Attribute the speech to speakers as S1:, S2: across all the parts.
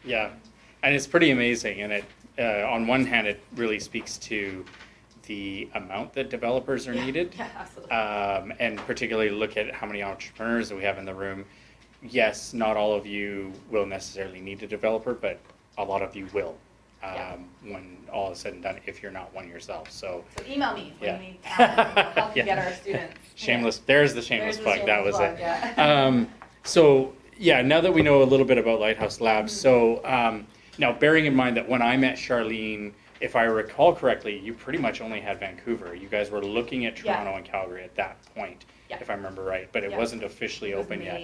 S1: Yeah, and it's pretty amazing. And it, on one hand, it really speaks to the amount that developers are needed.
S2: Yeah, absolutely.
S1: And particularly look at how many entrepreneurs that we have in the room. Yes, not all of you will necessarily need a developer, but a lot of you will. When all is said and done, if you're not one yourself. So
S2: email me when
S1: yeah.
S2: you need talent. We'll help you get our students.
S1: Shameless. There's the shameless plug. That was it.
S2: Yeah.
S1: So yeah, now that we know a little bit about Lighthouse Labs, so now bearing in mind that when I met Charlyne, if I recall correctly, you pretty much only had Vancouver. You guys were looking at Toronto and Calgary at that point, if I remember right, but it wasn't officially open yet.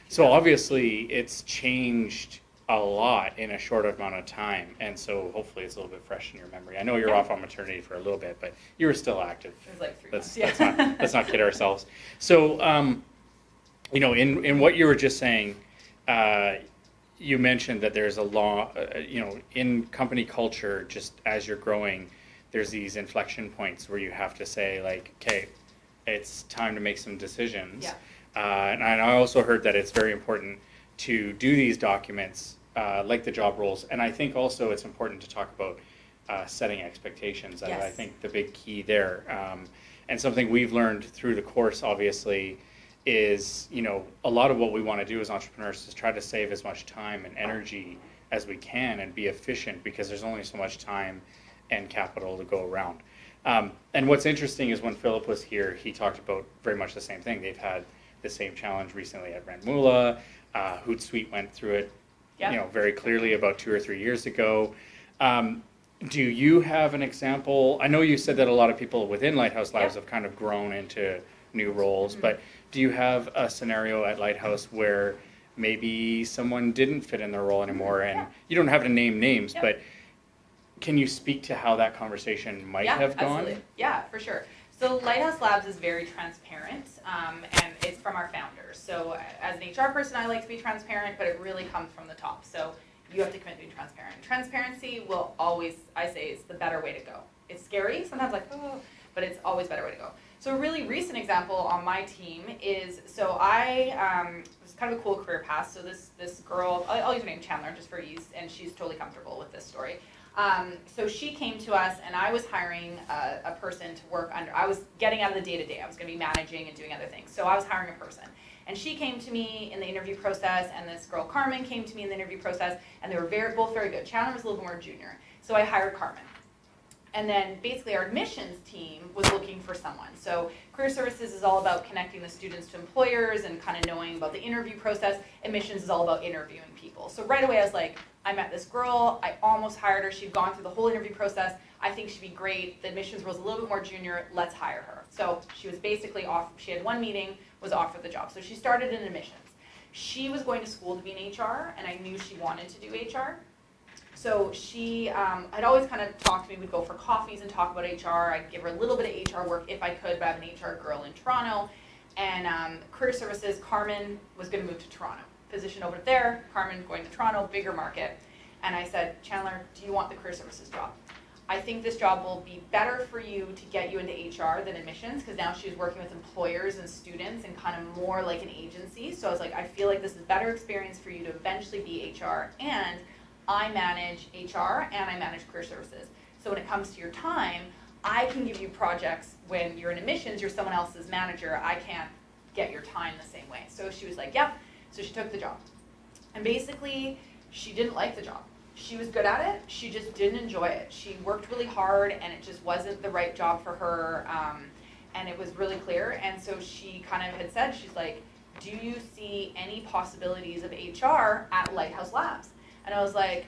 S1: So obviously it's changed a lot in a short amount of time, and so hopefully it's a little bit fresh in your memory. I know you're off on maternity for a little bit, but you were still active.
S2: It was like 3 months.
S1: Let's not kid ourselves. So, you know, in what you were just saying, you mentioned that there's a law, you know, in company culture, just as you're growing, there's these inflection points where you have to say, like, okay, it's time to make some decisions.
S2: Yeah.
S1: And I also heard that it's very important to do these documents, like the job roles. And I think also it's important to talk about setting expectations.
S2: Yes.
S1: I think the big key there, and something we've learned through the course, obviously, is, you know, a lot of what we want to do as entrepreneurs is try to save as much time and energy as we can and be efficient, because there's only so much time and capital to go around. And what's interesting is when Philip was here, he talked about very much the same thing. They've had the same challenge recently at Randmoola. Hootsuite went through it, you know, very clearly about 2 or 3 years ago. Do you have an example? I know you said that a lot of people within Lighthouse Labs have kind of grown into new roles, but do you have a scenario at Lighthouse where maybe someone didn't fit in their role anymore? And you don't have to name names, but can you speak to how that conversation might have gone?
S2: Absolutely. Yeah, for sure. So Lighthouse Labs is very transparent, and it's from our founders. So as an HR person, I like to be transparent, but it really comes from the top. So you have to commit to being transparent. Transparency will always, I say, is the better way to go. It's scary, sometimes like, oh, but it's always a better way to go. So a really recent example on my team is, so I, it was kind of a cool career path. So this girl, I'll use her name, Chandler, just for ease, and she's totally comfortable with this story. So she came to us, and I was hiring a person to work under. I was getting out of the day-to-day. I was going to be managing and doing other things. So I was hiring a person. And she came to me in the interview process, and this girl, Carmen, came to me in the interview process, and they were both very good. Chandler was a little bit more junior. So I hired Carmen. And then basically our admissions team was looking for someone. So career services is all about connecting the students to employers and kind of knowing about the interview process. Admissions is all about interviewing people. So right away I was like, I met this girl, I almost hired her. She'd gone through the whole interview process. I think she'd be great. The admissions was a little bit more junior, let's hire her. So she was basically off, she had one meeting, was offered the job. So she started in admissions. She was going to school to be in HR, and I knew she wanted to do HR. So she had always kind of talked to me. We'd go for coffees and talk about HR. I'd give her a little bit of HR work if I could, but I'm an HR girl in Toronto. And career services, Carmen was going to move to Toronto. Position over there, Carmen going to Toronto, bigger market. And I said, Chandler, do you want the career services job? I think this job will be better for you to get you into HR than admissions, because now she's working with employers and students and kind of more like an agency. So I was like, I feel like this is a better experience for you to eventually be HR, and I manage HR and I manage career services. So when it comes to your time, I can give you projects. When you're in admissions, you're someone else's manager. I can't get your time the same way. So she was like, yep. So she took the job. And basically, she didn't like the job. She was good at it, she just didn't enjoy it. She worked really hard, and it just wasn't the right job for her, and it was really clear. And so she kind of had said, she's like, do you see any possibilities of HR at Lighthouse Labs? And I was like,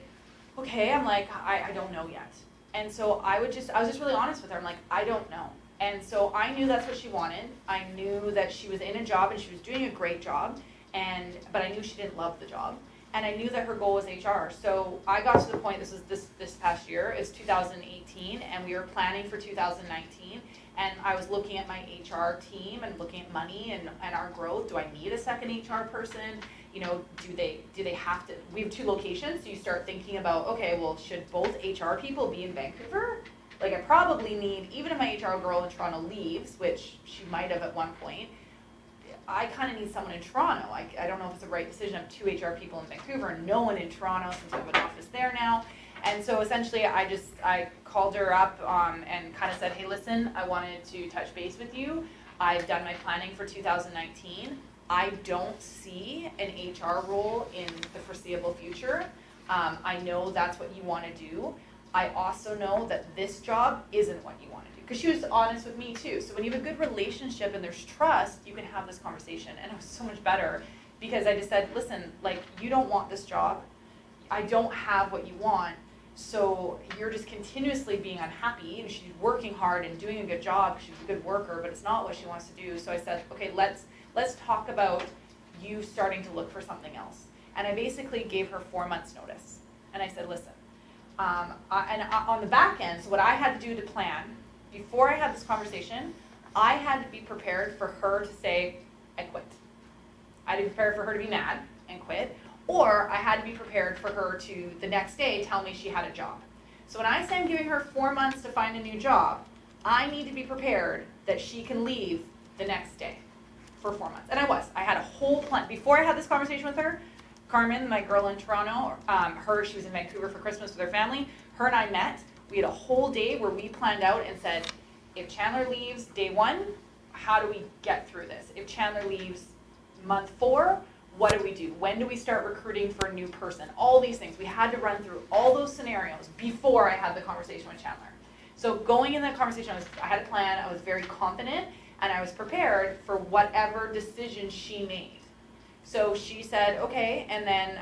S2: okay, I'm like, I don't know yet. And so I was just really honest with her. I'm like, I don't know. And so I knew that's what she wanted. I knew that she was in a job and she was doing a great job, but I knew she didn't love the job. And I knew that her goal was HR. So I got to the point, this is this past year, it's 2018, and we were planning for 2019. And I was looking at my HR team and looking at money and our growth. Do I need a second HR person? You know, do they have to? We have 2 locations, so you start thinking about, okay, well, should both HR people be in Vancouver? Like, I probably need, even if my HR girl in Toronto leaves, which she might have at one point, I kind of need someone in Toronto. I don't know if it's the right decision. I have 2 HR people in Vancouver and no one in Toronto since I have an office there now. And so essentially I called her up and kind of said, hey, listen, I wanted to touch base with you. I've done my planning for 2019. I don't see an HR role in the foreseeable future. I know that's what you want to do. I also know that this job isn't what you want to do. Because she was honest with me too. So when you have a good relationship and there's trust, you can have this conversation. And it was so much better because I just said, listen, like, you don't want this job. I don't have what you want. So you're just continuously being unhappy, and she's working hard and doing a good job. She's a good worker, but it's not what she wants to do. So I said, okay, let's talk about you starting to look for something else. And I basically gave her 4 months notice. And I said, listen, on the back end, so what I had to do to plan, before I had this conversation, I had to be prepared for her to say, I quit. I had to be prepared for her to be mad and quit. Or I had to be prepared for her to, the next day, tell me she had a job. So when I say I'm giving her 4 months to find a new job, I need to be prepared that she can leave the next day for 4 months. And I was. I had a whole plan. Before I had this conversation with her, Carmen, my girl in Toronto, she was in Vancouver for Christmas with her family. Her and I met. We had a whole day where we planned out and said, if Chandler leaves day 1, how do we get through this? If Chandler leaves month 4, what do we do? When do we start recruiting for a new person? All these things. We had to run through all those scenarios before I had the conversation with Chandler. So going in that conversation, I had a plan, I was very confident, and I was prepared for whatever decision she made. So she said, okay, and then,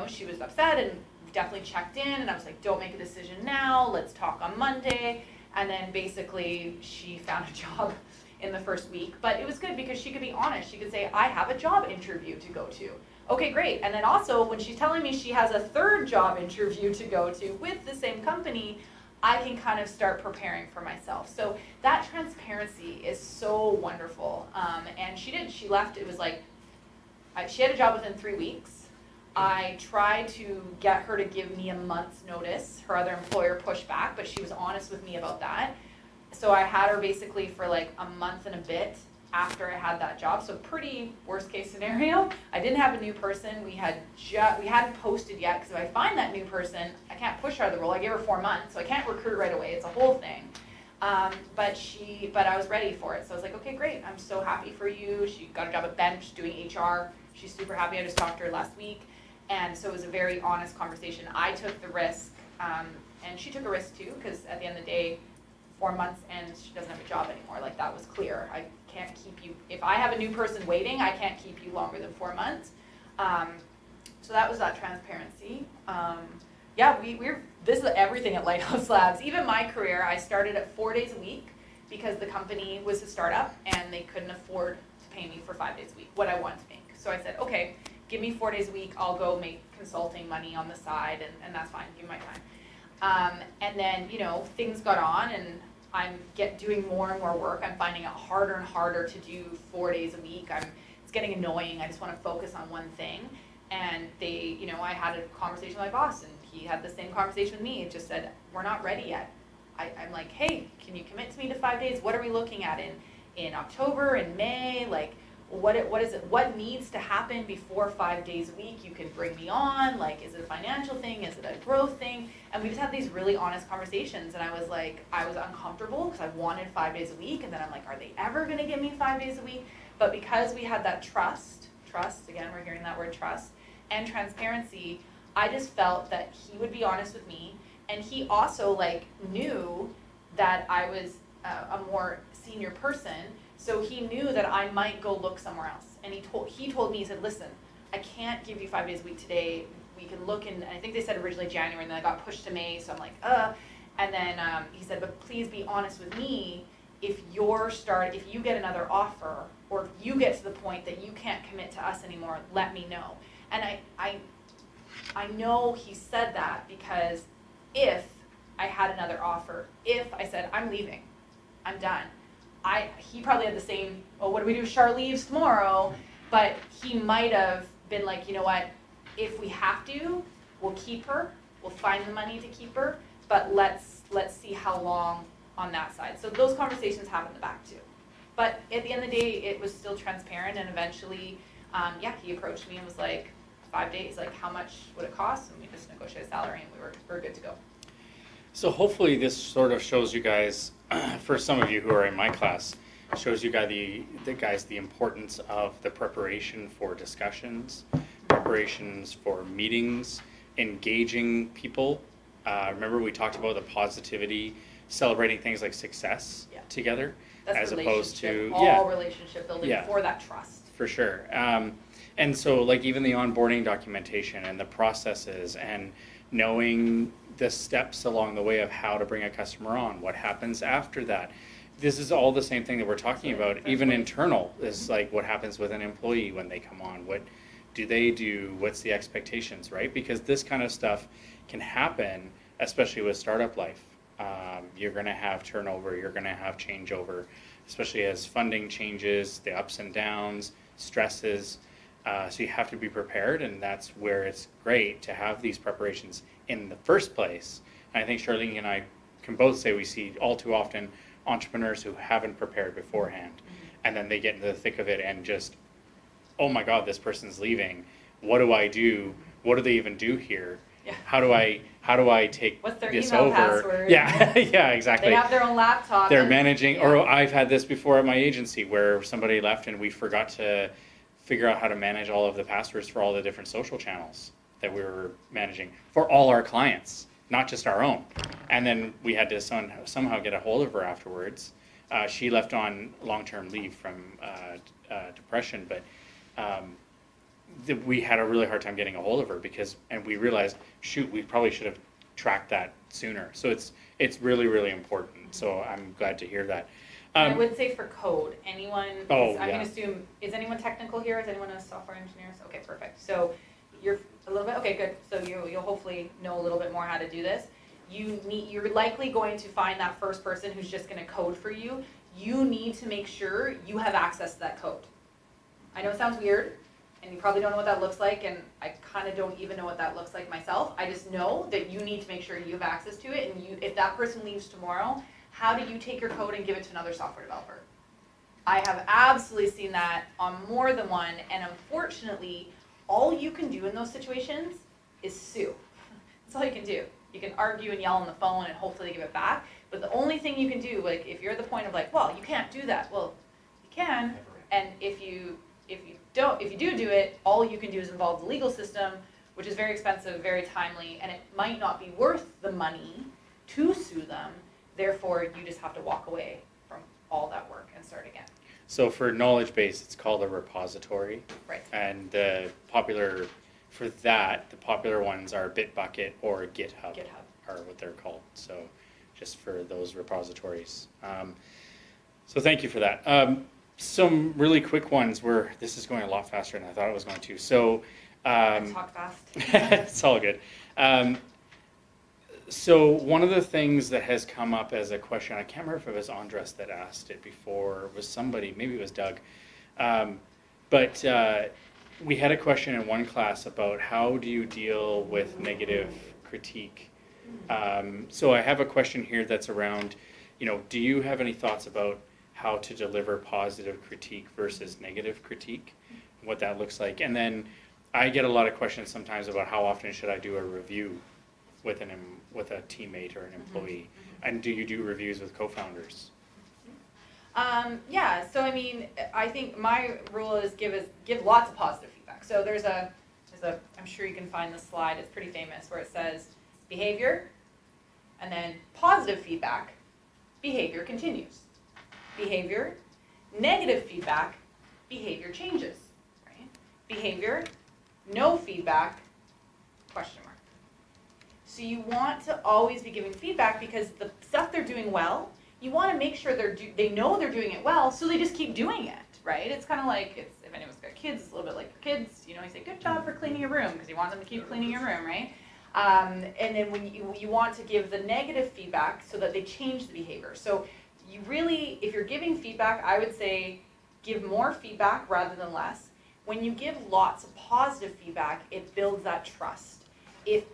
S2: she was upset and definitely checked in, and I was like, don't make a decision now, let's talk on Monday. And then basically she found a job in the first week, but it was good because she could be honest. She could say, I have a job interview to go to. Okay, great. And then also when she's telling me she has a 3rd job interview to go to with the same company, I can kind of start preparing for myself. So that transparency is so wonderful. And she did. She left. It was like, she had a job within 3 weeks. I tried to get her to give me a month's notice. Her other employer pushed back, but she was honest with me about that. So I had her basically for like a month and a bit after I had that job. So pretty worst case scenario. I didn't have a new person. We hadn't posted yet because if I find that new person, I can't push her out of the role. I gave her 4 months, so I can't recruit right away. It's a whole thing. But I was ready for it. So I was like, okay, great. I'm so happy for you. She got a job at Bench doing HR. She's super happy. I just talked to her last week. And so it was a very honest conversation. I took the risk, and she took a risk too, because at the end of the day, 4 months and she doesn't have a job anymore. Like, that was clear. I can't keep you, if I have a new person waiting, I can't keep you longer than 4 months. So that was that transparency. This is everything at Lighthouse Labs. Even my career, I started at 4 days a week because the company was a startup and they couldn't afford to pay me for 5 days a week, what I wanted to make. So I said, okay, give me 4 days a week, I'll go make consulting money on the side, and that's fine, give me my time. And then, things got on, and I'm doing more and more work. I'm finding it harder and harder to do 4 days a week. It's getting annoying. I just want to focus on one thing. And I had a conversation with my boss, and he had the same conversation with me. It just said, we're not ready yet. I'm like, hey, can you commit to me to 5 days? What are we looking at in October, in May? Like, what is it? What needs to happen before 5 days a week? You can bring me on. Like, is it a financial thing? Is it a growth thing? And we just had these really honest conversations. And I was uncomfortable because I wanted 5 days a week. And then I'm like, are they ever going to give me 5 days a week? But because we had that trust, again, we're hearing that word trust, and transparency, I just felt that he would be honest with me. And he also knew that I was a more senior person. So he knew that I might go look somewhere else. And he told me, he said, listen, I can't give you 5 days a week today. We can look in, and I think they said originally January, and then I got pushed to May, so I'm like, And then he said, but please be honest with me, if you get another offer, or if you get to the point that you can't commit to us anymore, let me know. And I know he said that because if I had another offer, if I said, I'm leaving, I'm done, he probably had the same, what do we do, Char leaves tomorrow, but he might have been like, you know what, if we have to, we'll keep her, we'll find the money to keep her, but let's see how long on that side. So those conversations happen in the back too. But at the end of the day, it was still transparent, and eventually, he approached me and was like, 5 days, like how much would it cost? And we just negotiated a salary, and we're good to go.
S1: So hopefully this sort of shows you guys, for some of you who are in my class, shows you guys the importance of the preparation for discussions, preparations for meetings, engaging people. Remember we talked about the positivity, celebrating things like success together,
S2: That's
S1: as opposed to
S2: relationship building for that trust.
S1: For sure. And so like even the onboarding documentation and the processes and knowing the steps along the way of how to bring a customer on, what happens after that. This is all the same thing that we're talking about. Even internal is like what happens with an employee when they come on. What do they do? What's the expectations, right? Because this kind of stuff can happen, especially with startup life. You're going to have turnover. You're going to have changeover, especially as funding changes, the ups and downs, stresses. So you have to be prepared, and that's where it's great to have these preparations in the first place. And I think Charlyne and I can both say we see all too often entrepreneurs who haven't prepared beforehand, and then they get into the thick of it and just, oh my God, this person's leaving. What do I do? What do they even do here?
S2: Yeah.
S1: How do I take
S2: What's their
S1: this
S2: email
S1: over?
S2: password?
S1: Yeah, yeah, exactly.
S2: They have their own laptop.
S1: They're managing, or I've had this before at my agency where somebody left and we forgot to figure out how to manage all of the passwords for all the different social channels that we were managing for all our clients, not just our own. And then we had to somehow get a hold of her afterwards. She left on long-term leave from depression, but we had a really hard time getting a hold of her and we realized, shoot, we probably should have tracked that sooner. So it's really, really important. So I'm glad to hear that.
S2: I would say for code, anyone, I'm going to assume, is anyone technical here? Is anyone a software engineer? Okay, perfect. So you're a little bit, okay, good. So you'll hopefully know a little bit more how to do this. You're likely going to find that first person who's just going to code for you. You need to make sure you have access to that code. I know it sounds weird, and you probably don't know what that looks like, and I kind of don't even know what that looks like myself. I just know that you need to make sure you have access to it, and if that person leaves tomorrow, how do you take your code and give it to another software developer? I have absolutely seen that on more than one, and unfortunately, all you can do in those situations is sue. That's all you can do. You can argue and yell on the phone and hopefully give it back, but the only thing you can do, like if you're at the point of like, well, you can't do that. Well, you can, and if you do it, all you can do is involve the legal system, which is very expensive, very timely, and it might not be worth the money to sue them. Therefore, you just have to walk away from all that work and start again.
S1: So for knowledge base, it's called a repository.
S2: Right.
S1: And the popular ones are Bitbucket or GitHub. Are what they're called. So just for those repositories. So thank you for that. Some really quick ones where this is going a lot faster than I thought it was going to. So
S2: I talk fast.
S1: it's all good. So one of the things that has come up as a question, I can't remember if it was Andres that asked it before, it was somebody, maybe it was Doug, but we had a question in one class about how do you deal with negative critique. So I have a question here that's around, do you have any thoughts about how to deliver positive critique versus negative critique, what that looks like? And then I get a lot of questions sometimes about how often should I do a review with a teammate or an employee, and do you do reviews with co-founders?
S2: Yeah. So I mean, I think my rule is give lots of positive feedback. So there's a I'm sure you can find the slide. It's pretty famous where it says behavior, and then positive feedback, behavior continues. Behavior, negative feedback, behavior changes. Right? Behavior, no feedback, question mark. So you want to always be giving feedback because the stuff they're doing well, you want to make sure they know they're doing it well, so they just keep doing it, right? It's kind of like, if anyone's got kids, it's a little bit like your kids. You say, good job for cleaning your room, because you want them to keep cleaning your room, right? And then when you want to give the negative feedback so that they change the behavior. So you really, if you're giving feedback, I would say give more feedback rather than less. When you give lots of positive feedback, it builds that trust. If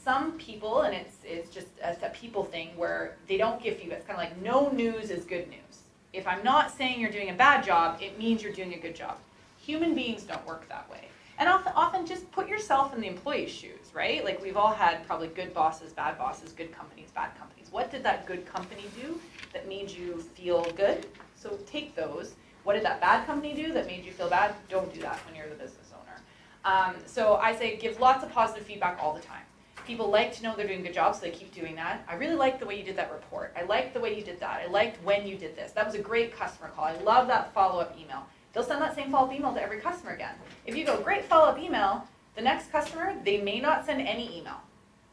S2: some people, and it's just a people thing where they don't give feedback. It's kind of like no news is good news. if I'm not saying you're doing a bad job, it means you're doing a good job. Human beings don't work that way. And often just put yourself in the employee's shoes, right? Like we've all had probably good bosses, bad bosses, good companies, bad companies. What did that good company do that made you feel good? So take those. What did that bad company do that made you feel bad? Don't do that when you're the business owner. So I say give lots of positive feedback all the time. People like to know they're doing a good job, so they keep doing that. I really liked the way you did that report. I liked the way you did that. I liked when you did this. That was a great customer call. I love that follow-up email. They'll send that same follow-up email to every customer again. If you go, great follow-up email, the next customer, they may not send any email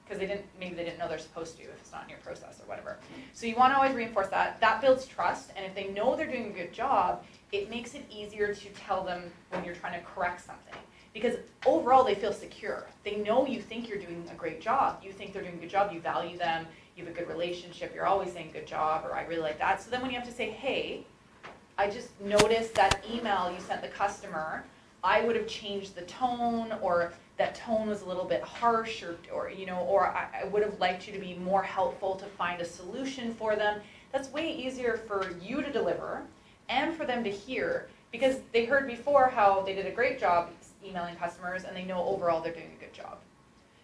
S2: because maybe they didn't know they're supposed to if it's not in your process or whatever. So you want to always reinforce that. That builds trust, and if they know they're doing a good job, it makes it easier to tell them when you're trying to correct something. Because overall, they feel secure. They know you think you're doing a great job. You think they're doing a good job. You value them. You have a good relationship. You're always saying good job, or I really like that. So then when you have to say, hey, I just noticed that email you sent the customer, I would have changed the tone, or that tone was a little bit harsh, or I would have liked you to be more helpful to find a solution for them. That's way easier for you to deliver and for them to hear, because they heard before how they did a great job emailing customers, and they know overall they're doing a good job.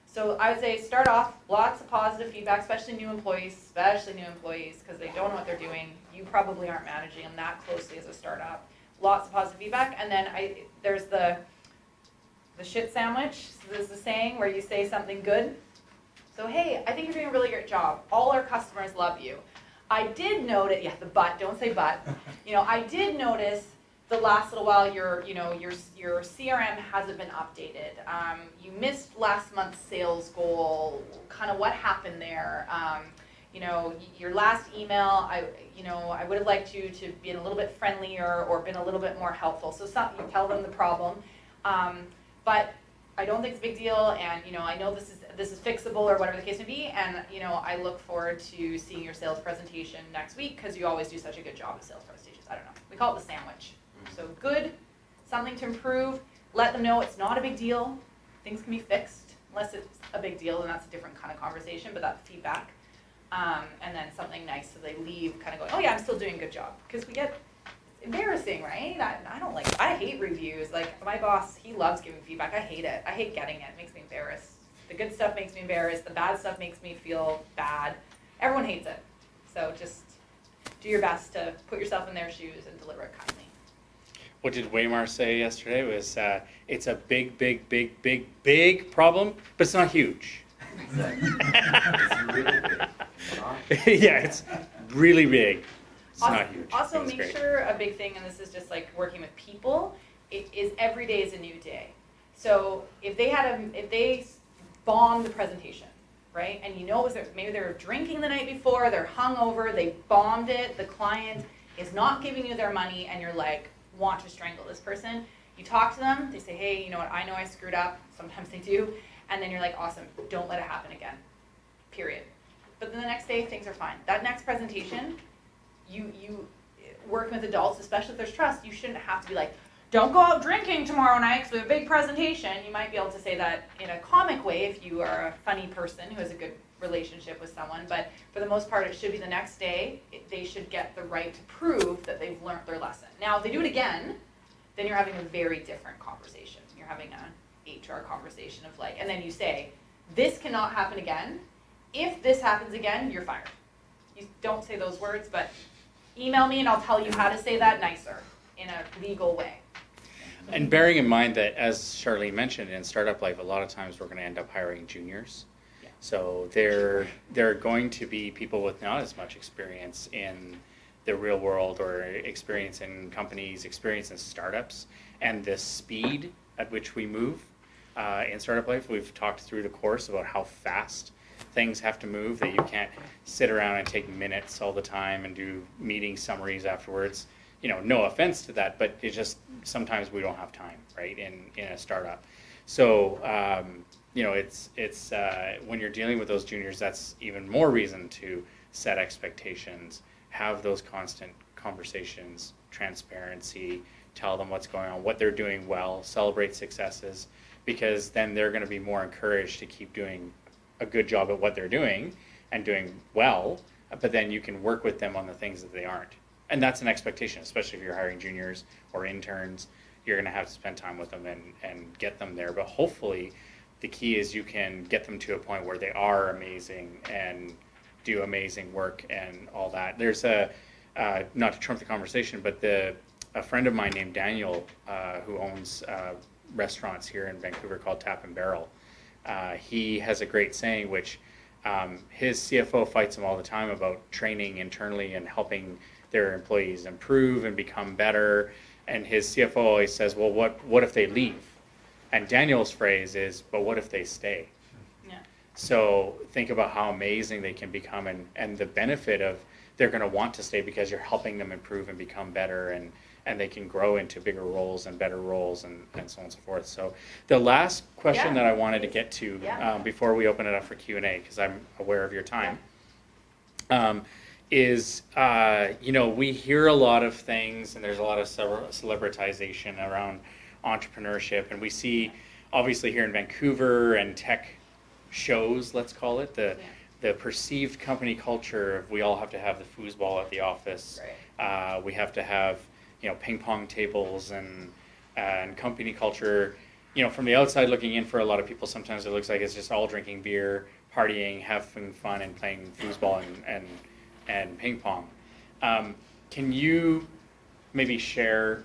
S2: So I would say start off, lots of positive feedback, especially new employees, because they don't know what they're doing. You probably aren't managing them that closely as a startup. Lots of positive feedback, and then there's the shit sandwich. So there's the saying where you say something good. So hey, I think you're doing a really great job. All our customers love you. I did notice, the but, don't say but. I did notice the last little while your CRM hasn't been updated. You missed last month's sales goal. Kind of what happened there? Your last email, I would have liked you to be a little bit friendlier or been a little bit more helpful. So you tell them the problem, but I don't think it's a big deal, and I know this is fixable or whatever the case may be, and I look forward to seeing your sales presentation next week because you always do such a good job with sales presentations. I don't know. We call it the sandwich. So good, something to improve. Let them know it's not a big deal. Things can be fixed unless it's a big deal, and that's a different kind of conversation. But that feedback. And then something nice so they leave kind of going, oh yeah, I'm still doing a good job. Because we get embarrassing, right? I hate reviews. Like my boss, he loves giving feedback. I hate it. I hate getting it. It makes me embarrassed. The good stuff makes me embarrassed. The bad stuff makes me feel bad. Everyone hates it. So just do your best to put yourself in their shoes and deliver it kindly.
S1: What did Waymar say yesterday? It was it's a big, big, big, big, big problem, but it's not huge.
S3: It's really big.
S1: Yeah, it's really big. It's
S2: also,
S1: not huge.
S2: Also,
S1: It's
S2: make
S1: great.
S2: sure a big thing, and this is just like working with people, it is every day is a new day. So if they bombed the presentation, right, and maybe they were drinking the night before, they're hungover, they bombed it, the client is not giving you their money, and you're like, want to strangle this person. You talk to them, they say, hey, you know what, I know I screwed up, sometimes they do, and then you're like, awesome, don't let it happen again, period. But then the next day, things are fine. That next presentation, you working with adults, especially if there's trust, you shouldn't have to be like, don't go out drinking tomorrow night because we have a big presentation. You might be able to say that in a comic way if you are a funny person who has a good relationship with someone, but for the most part, it should be the next day. They should get the right to prove that they've learned their lesson. Now, if they do it again, then you're having a very different conversation. You're having a HR conversation of like, and then you say, this cannot happen again. If this happens again, you're fired. You don't say those words, but email me and I'll tell you how to say that nicer in a legal way.
S1: And bearing in mind that, as Charlyne mentioned, in startup life, a lot of times we're going to end up hiring juniors.
S2: Yeah.
S1: So they're going to be people with not as much experience in the real world or experience in companies, experience in startups, and the speed at which we move in startup life. We've talked through the course about how fast things have to move, that you can't sit around and take minutes all the time and do meeting summaries afterwards. No offense to that, but it's just sometimes we don't have time, right, in a startup. So, it's when you're dealing with those juniors, that's even more reason to set expectations, have those constant conversations, transparency, tell them what's going on, what they're doing well, celebrate successes, because then they're going to be more encouraged to keep doing a good job at what they're doing and doing well, but then you can work with them on the things that they aren't. and that's an expectation, especially if you're hiring juniors or interns. You're going to have to spend time with them and get them there. But hopefully, the key is you can get them to a point where they are amazing and do amazing work and all that. There's not to trump the conversation, but a friend of mine named Daniel, who owns restaurants here in Vancouver called Tap and Barrel, he has a great saying, which his CFO fights him all the time about training internally and helping their employees improve and become better. And his CFO always says, well, what if they leave? And Daniel's phrase is, but what if they stay?
S2: Yeah.
S1: So think about how amazing they can become and the benefit of they're going to want to stay because you're helping them improve and become better, and they can grow into bigger roles and better roles and so on and so forth. So the last question that I wanted to get to before we open it up for Q&A, because I'm aware of your time, is, we hear a lot of things, and there's a lot of celebritization around entrepreneurship, and we see, obviously here in Vancouver and tech shows, let's call it, the perceived company culture of we all have to have the foosball at the office. Right. We have to have, ping pong tables and company culture. From the outside looking in, for a lot of people, sometimes it looks like it's just all drinking beer, partying, having fun, and playing foosball and ping pong. Can you maybe share,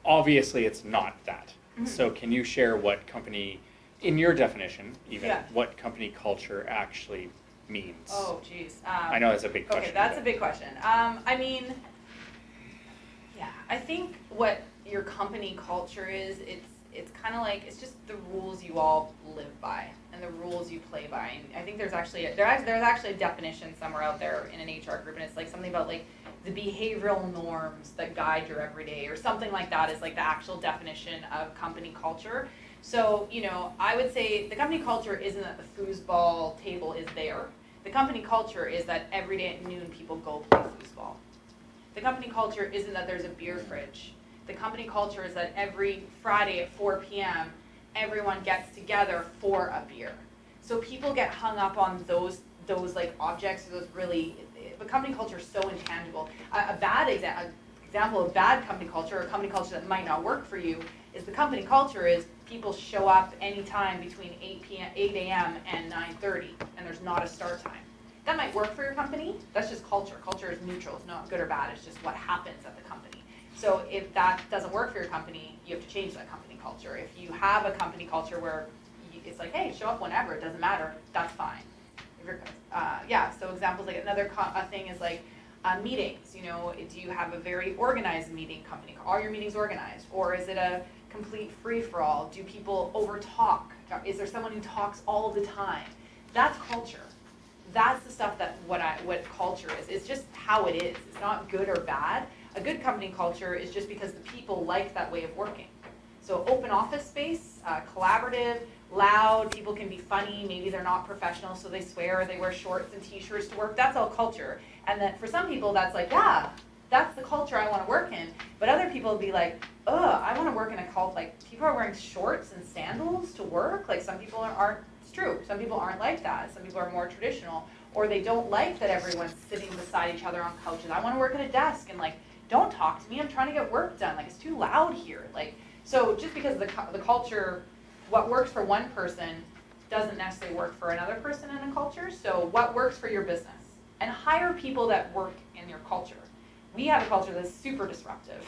S1: obviously it's not that, so can you share what company, in your definition even, what company culture actually means?
S2: Oh, geez.
S1: I know that's a big question.
S2: Okay, that's a big question. I think what your company culture is, it's kind of like, it's just the rules you all live by and the rules you play by. And I think there's actually a definition somewhere out there in an HR group, and it's like something about like the behavioral norms that guide your everyday, or something like that is like the actual definition of company culture. So, I would say the company culture isn't that the foosball table is there. The company culture is that every day at noon people go play foosball. The company culture isn't that there's a beer fridge. The company culture is that every Friday at 4 p.m. everyone gets together for a beer. So people get hung up on those like objects, those really, the company culture is so intangible. A bad example of bad company culture, or company culture that might not work for you, is the company culture is people show up anytime between 8 a.m. and 9:30, and there's not a start time. That might work for your company. That's just culture. Culture is neutral. It's not good or bad. It's just what happens at the company. So if that doesn't work for your company, you have to change that company culture. If you have a company culture where it's like, hey, show up whenever, it doesn't matter, that's fine. So examples, like another thing is like meetings. Do you have a very organized meeting company? Are all your meetings organized? Or is it a complete free-for-all? Do people over-talk? Is there someone who talks all the time? That's culture. That's the stuff that what culture is. It's just how it is. It's not good or bad. A good company culture is just because the people like that way of working. So open office space, collaborative, loud, people can be funny, maybe they're not professional, so they swear, or they wear shorts and t-shirts to work. That's all culture. And then for some people, that's like, yeah, that's the culture I want to work in. But other people would be like, I want to work in a cult, like people are wearing shorts and sandals to work. Like some people aren't, it's true, some people aren't like that. Some people are more traditional, or they don't like that everyone's sitting beside each other on couches. I want to work at a desk and like, don't talk to me, I'm trying to get work done. Like it's too loud here. Like, so just because the culture, what works for one person doesn't necessarily work for another person in a culture. So what works for your business? And hire people that work in your culture. We have a culture that's super disruptive.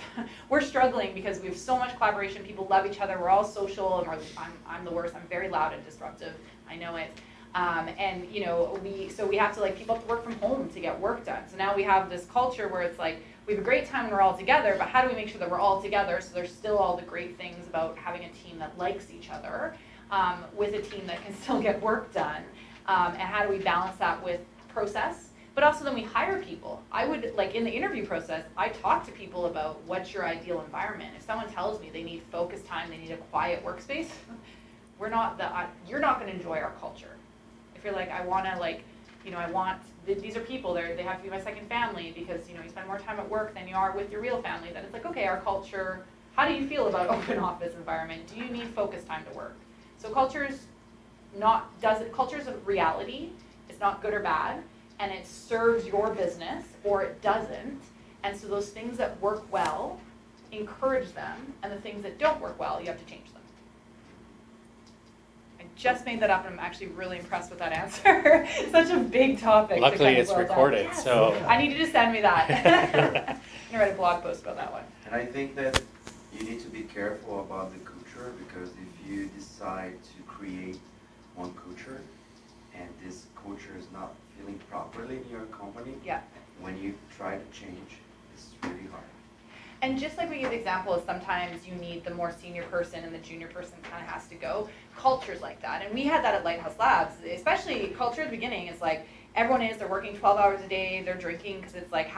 S2: We're struggling because we have so much collaboration. People love each other. We're all social, and I'm the worst. I'm very loud and disruptive. I know it. We have to people have to work from home to get work done. So now we have this culture where it's like we have a great time when we're all together, but how do we make sure that we're all together so there's still all the great things about having a team that likes each other with a team that can still get work done, and how do we balance that with process? But also then we hire people. I would, in the interview process, I talk to people about what's your ideal environment. If someone tells me they need focus time, they need a quiet workspace, you're not going to enjoy our culture. If you're like, these are people, they have to be my second family because, you spend more time at work than you are with your real family, then it's like, okay, our culture, how do you feel about open office environment? Do you need focus time to work? So culture's a reality. It's not good or bad. And it serves your business, or it doesn't, And so those things that work well, encourage them, and the things that don't work well, you have to change them. I just made that up, and I'm actually really impressed with that answer. Such a big topic.
S1: Luckily, it's recorded,
S2: yes.
S1: so.
S2: I need you to send me that. I'm going to write a blog post about that one.
S3: And I think that you need to be careful about the culture, because if you decide to create one culture and this culture is not feeling properly in your company,
S2: Yeah.
S3: when you try to change, it's really hard.
S2: And just like we give the example is sometimes you need the more senior person and the junior person kind of has to go. Culture's like that. And we had that at Lighthouse Labs, especially culture at the beginning is like everyone they're working 12 hours a day, they're drinking because it's like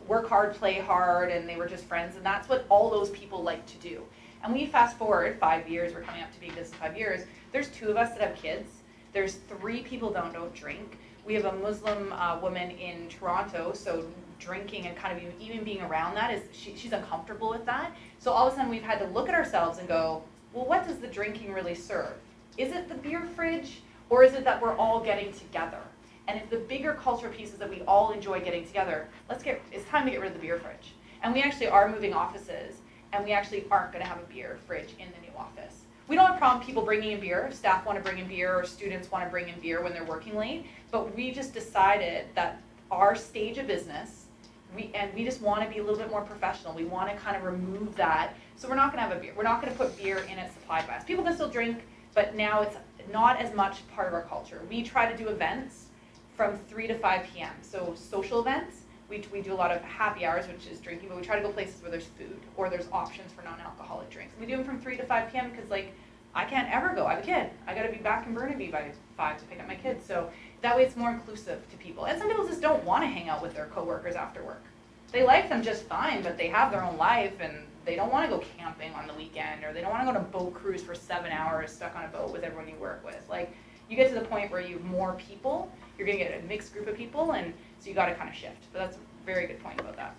S2: work hard, play hard, and they were just friends. And that's what all those people like to do. And we fast forward 5 years, we're coming up to being business 5 years. There's 2 of us that have kids. There's 3 people that don't drink. We have a Muslim woman in Toronto, so drinking and kind of even being around that is she's uncomfortable with that. So all of a sudden we've had to look at ourselves and go, well, what does the drinking really serve? Is it the beer fridge, or is it that we're all getting together? And if the bigger cultural piece is that we all enjoy getting together, it's time to get rid of the beer fridge. And we actually are moving offices, and we actually aren't going to have a beer fridge in the new office. We don't have a problem people bringing in beer. Staff want to bring in beer, or students want to bring in beer when they're working late. But we just decided that our stage of business, we just want to be a little bit more professional. We want to kind of remove that. So we're not going to have a beer. We're not going to put beer in it supplied by us. People can still drink, but now it's not as much part of our culture. We try to do events from 3 to 5 p.m. So social events. We do a lot of happy hours, which is drinking, but we try to go places where there's food or there's options for non-alcoholic drinks. We do them from 3 to 5 p.m. because like I can't ever go. I have a kid. I got to be back in Burnaby by 5 to pick up my kids. So that way it's more inclusive to people. And some people just don't want to hang out with their coworkers after work. They like them just fine, but they have their own life and they don't want to go camping on the weekend, or they don't want to go on a boat cruise for 7 hours stuck on a boat with everyone you work with. Like you get to the point where you have more people, you're going to get a mixed group of people, and so you got to kind of shift. But that's a very good point about that.